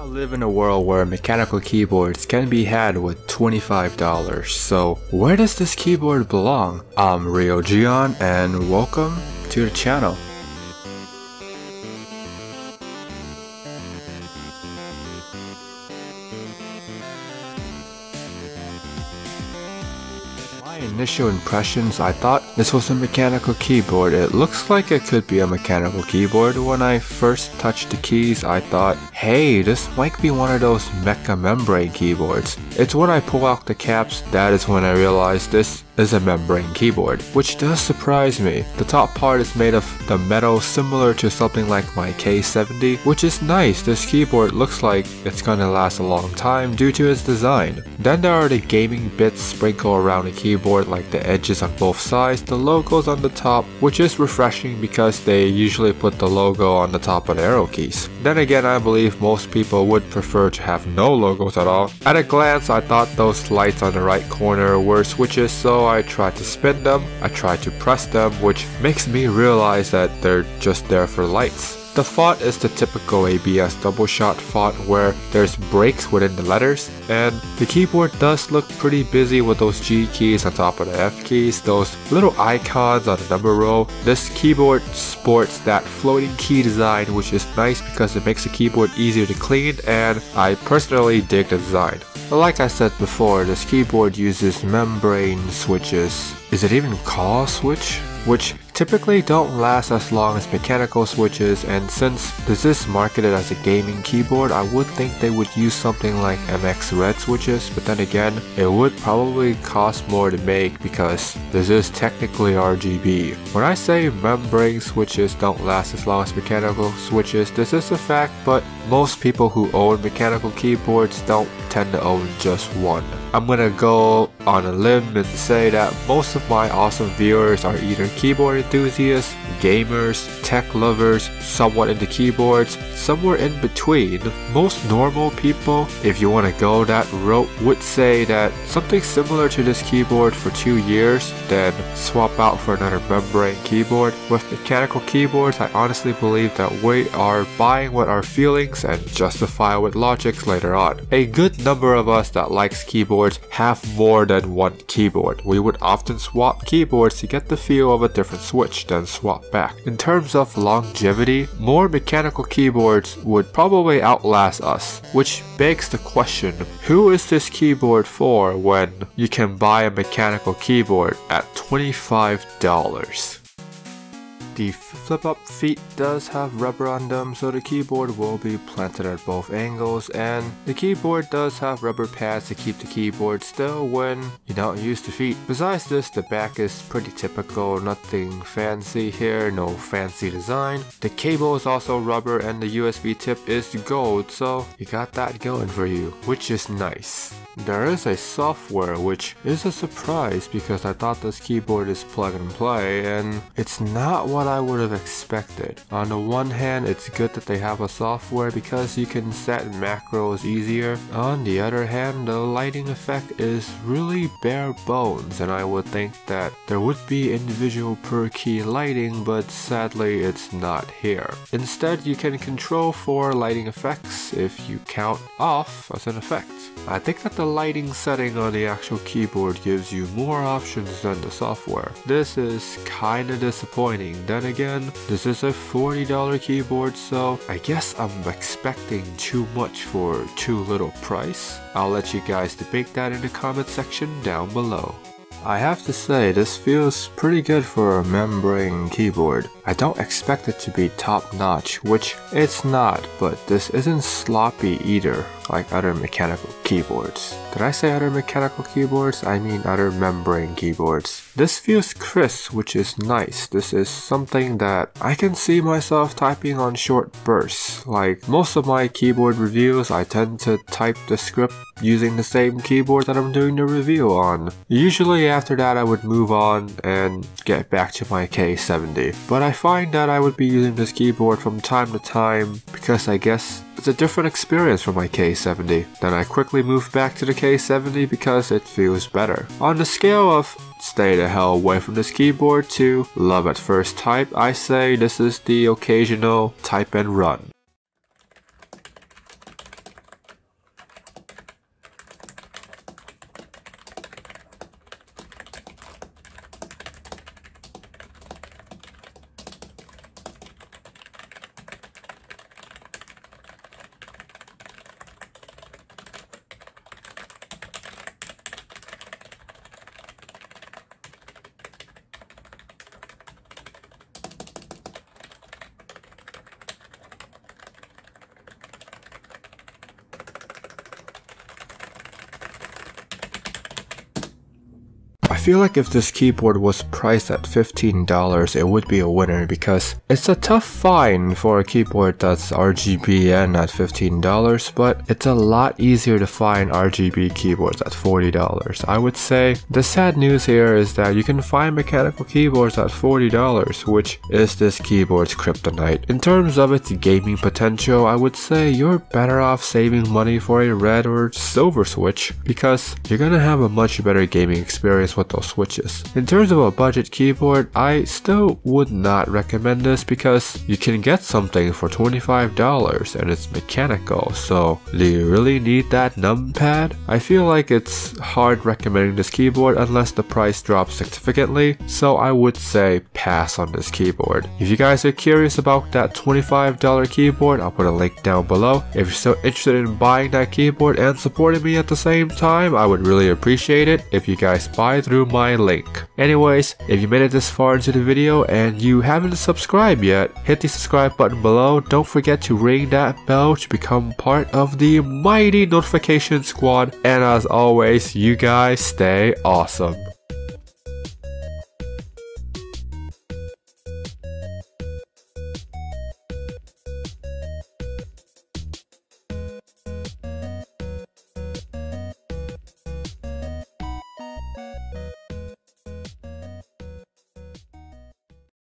now live in a world where mechanical keyboards can be had with $25. So where does this keyboard belong? I'm Rio Gion and welcome to the channel. My initial impressions, I thought this was a mechanical keyboard. It looks like it could be a mechanical keyboard. When I first touched the keys, I thought, hey, this might be one of those mecha membrane keyboards. It's when I pull out the caps that is when I realized this is a membrane keyboard, which does surprise me. The top part is made of the metal similar to something like my K70, which is nice. This keyboard looks like it's gonna last a long time due to its design. Then there are the gaming bits sprinkled around the keyboard, like the edges on both sides, the logos on the top, which is refreshing because they usually put the logo on the top of the arrow keys. Then again, I believe most people would prefer to have no logos at all. At a glance, I thought those lights on the right corner were switches, so I tried to spin them, I tried to press them, which makes me realize that they're just there for lights. The font is the typical ABS double shot font where there's breaks within the letters, and the keyboard does look pretty busy with those G keys on top of the F keys, those little icons on the number row. This keyboard sports that floating key design, which is nice because it makes the keyboard easier to clean, and I personally dig the design. Like I said before, this keyboard uses membrane switches. Is it even called a switch? Which typically don't last as long as mechanical switches, and since this is marketed as a gaming keyboard, I would think they would use something like MX red switches, but then again, it would probably cost more to make because this is technically RGB. When I say membrane switches don't last as long as mechanical switches, this is a fact, but most people who own mechanical keyboards don't tend to own just one. I'm gonna go on a limb and say that most of my awesome viewers are either keyboard enthusiasts, gamers, tech lovers, somewhat into keyboards, somewhere in between. Most normal people, if you want to go that route, would say that something similar to this keyboard for 2 years, then swap out for another membrane keyboard. With mechanical keyboards, I honestly believe that we are buying with our feelings and justify with logics later on. A good number of us that likes keyboards have more than one keyboard. We would often swap keyboards to get the feel of a different switch, then swap back. In terms of longevity, more mechanical keyboards would probably outlast us, which begs the question, who is this keyboard for when you can buy a mechanical keyboard at $25? The flip-up feet does have rubber on them, so the keyboard will be planted at both angles, and the keyboard does have rubber pads to keep the keyboard still when you don't use the feet. Besides this, the back is pretty typical, nothing fancy here, no fancy design. The cable is also rubber and the USB tip is gold, so you got that going for you, which is nice. There is a software, which is a surprise because I thought this keyboard is plug and play, and it's not what I would have expected. On the one hand, it's good that they have a software because you can set macros easier. On the other hand, the lighting effect is really bare bones, and I would think that there would be individual per key lighting, but sadly it's not here. Instead, you can control 4 lighting effects if you count off as an effect. I think that the lighting setting on the actual keyboard gives you more options than the software. This is kinda disappointing. Then again, this is a $40 keyboard, so I guess I'm expecting too much for too little price. I'll let you guys debate that in the comment section down below. I have to say, this feels pretty good for a membrane keyboard. I don't expect it to be top notch, which it's not, but this isn't sloppy either, like other mechanical keyboards. Did I say other mechanical keyboards? I mean other membrane keyboards. This feels crisp, which is nice. This is something that I can see myself typing on short bursts. Like most of my keyboard reviews, I tend to type the script using the same keyboard that I'm doing the review on. Usually after that I would move on and get back to my K70. But I find that I would be using this keyboard from time to time because I guess it's a different experience from my K70. Then I quickly moved back to the K70 because it feels better. On the scale of stay the hell away from this keyboard to love at first type, I say this is the occasional type and run. feel like if this keyboard was priced at $15, it would be a winner because it's a tough find for a keyboard that's RGB and at $15, but it's a lot easier to find RGB keyboards at $40. I would say the sad news here is that you can find mechanical keyboards at $40, which is this keyboard's kryptonite. In terms of its gaming potential, I would say you're better off saving money for a red or silver switch because you're gonna have a much better gaming experience with those switches. In terms of a budget keyboard, I still would not recommend this because you can get something for $25 and it's mechanical, so do you really need that numpad? I feel like it's hard recommending this keyboard unless the price drops significantly, so I would say pass on this keyboard. If you guys are curious about that $25 keyboard, I'll put a link down below. If you're still interested in buying that keyboard and supporting me at the same time, I would really appreciate it if you guys buy through my link. Anyways, if you made it this far into the video and you haven't subscribed yet, hit the subscribe button below. Don't forget to ring that bell to become part of the mighty notification squad. And as always, you guys stay awesome.